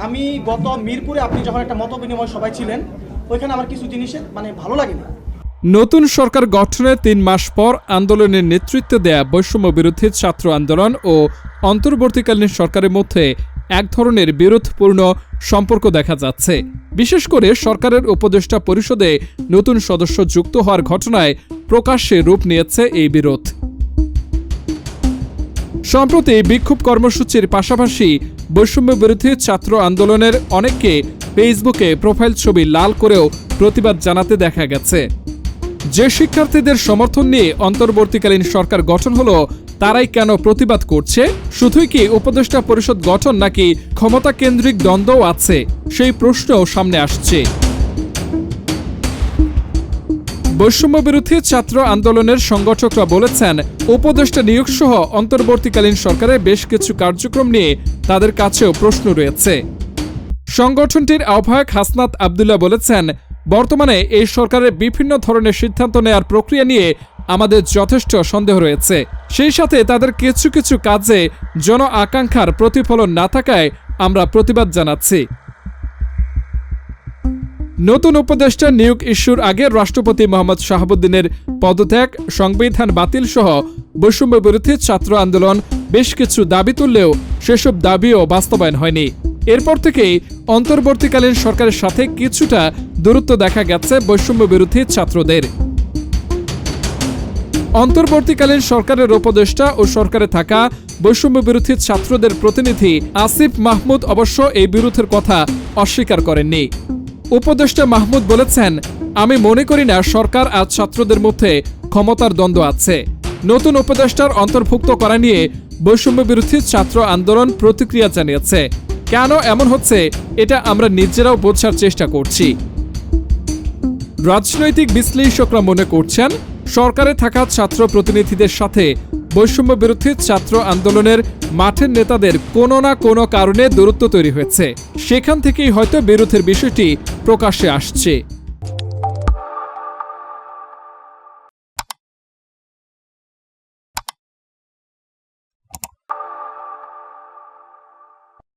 আমি গত মিরপুরে আপনি যখন একটা মত বিনিময় সবাই ছিলেন, ওইখানে আমার কিছু জিনিসের ভালো লাগেনি। নতুন সরকার গঠনের ৩ মাস পর আন্দোলনের নেতৃত্ব দেয়া বৈষম্য বিরোধী ছাত্র আন্দোলন ও অন্তর্বর্তীকালীন সরকারের মধ্যে এক ধরনের বিরোধপূর্ণ সম্পর্ক দেখা যাচ্ছে। বিশেষ করে সরকারের উপদেষ্টা পরিষদে নতুন সদস্য যুক্ত হওয়ার ঘটনায় প্রকাশ্যে রূপ নিয়েছে এই বিরোধ। সম্প্রতি বিক্ষোভ কর্মসূচির পাশাপাশি বৈষম্য বিরোধী ছাত্র আন্দোলনের অনেককে ফেসবুকে প্রোফাইল ছবি লাল করেও প্রতিবাদ জানাতে দেখা গেছে। যে শিক্ষার্থীদের সমর্থন নিয়ে অন্তর্বর্তীকালীন সরকার গঠন হলো, তারাই কেন প্রতিবাদ করছে? শুধুই কি উপদেষ্টা পরিষদ গঠন নাকি ক্ষমতা কেন্দ্রিক দ্বন্দ্বও আছে, সেই প্রশ্নও সামনে আসছে। বৈষম্য বিরোধী ছাত্র আন্দোলনের সংগঠকরা বলেছেন, উপদেষ্টা নিয়োগ সহ অন্তর্বর্তীকালীন সরকারের বেশ কিছু কার্যক্রম নিয়ে তাদের কাছেও প্রশ্ন রয়েছে। সংগঠনটির আহ্বায়ক হাসনাত আবদুল্লাহ বলেছেন, বর্তমানে এই সরকারের বিভিন্ন ধরনের সিদ্ধান্ত নেয়ার প্রক্রিয়া নিয়ে আমাদের যথেষ্ট সন্দেহ রয়েছে। সেই সাথে তাদের কিছু কিছু কাজে জন আকাঙ্ক্ষার প্রতিফলন না থাকায় আমরা প্রতিবাদ জানাচ্ছি। নতুন উপদেষ্টা নিয়োগ ইস্যুর আগে রাষ্ট্রপতি মোহাম্মদ শাহাবুদ্দিনের পদত্যাগ, সংবিধান বাতিল সহ বৈষম্য বিরোধী ছাত্র আন্দোলন বেশ কিছু দাবি তুললেও সেসব দাবিও বাস্তবায়ন হয়নি। এরপর থেকেই অন্তর্বর্তীকালীন সরকারের সাথে কিছুটা দূরত্ব দেখা গেছে বৈষম্য বিরোধী ছাত্রদের। অন্তর্বর্তীকালীন সরকারের উপদেষ্টা ও সরকারে থাকা বৈষম্য বিরোধী ছাত্রদের প্রতিনিধি আসিফ মাহমুদ অবশ্য এই বিরোধের কথা অস্বীকার করেননি। উপদেষ্টা মাহমুদ বলেছেন, আমি মনে করি না সরকার আজ ছাত্রদের মধ্যে ক্ষমতার দ্বন্দ্ব আছে। নতুন উপদেষ্টার অন্তর্ভুক্ত করা নিয়ে বৈষম্য বিরোধী ছাত্র আন্দোলন প্রতিক্রিয়া জানিয়েছে। কেন এমন হচ্ছে এটা আমরা নিজেরাও বোঝার চেষ্টা করছি। রাজনৈতিক বিশ্লেষকরা মনে করছেন, সরকারে থাকা ছাত্র প্রতিনিধিদের সাথে বৈষম্য বিরোধী ছাত্র আন্দোলনের মাঠের নেতাদের কোনো না কোনো কারণে দূরত্ব তৈরি হয়েছে। সেখান থেকেই হয়তো বিরোধের বিষয়টি প্রকাশ্যে আসছে।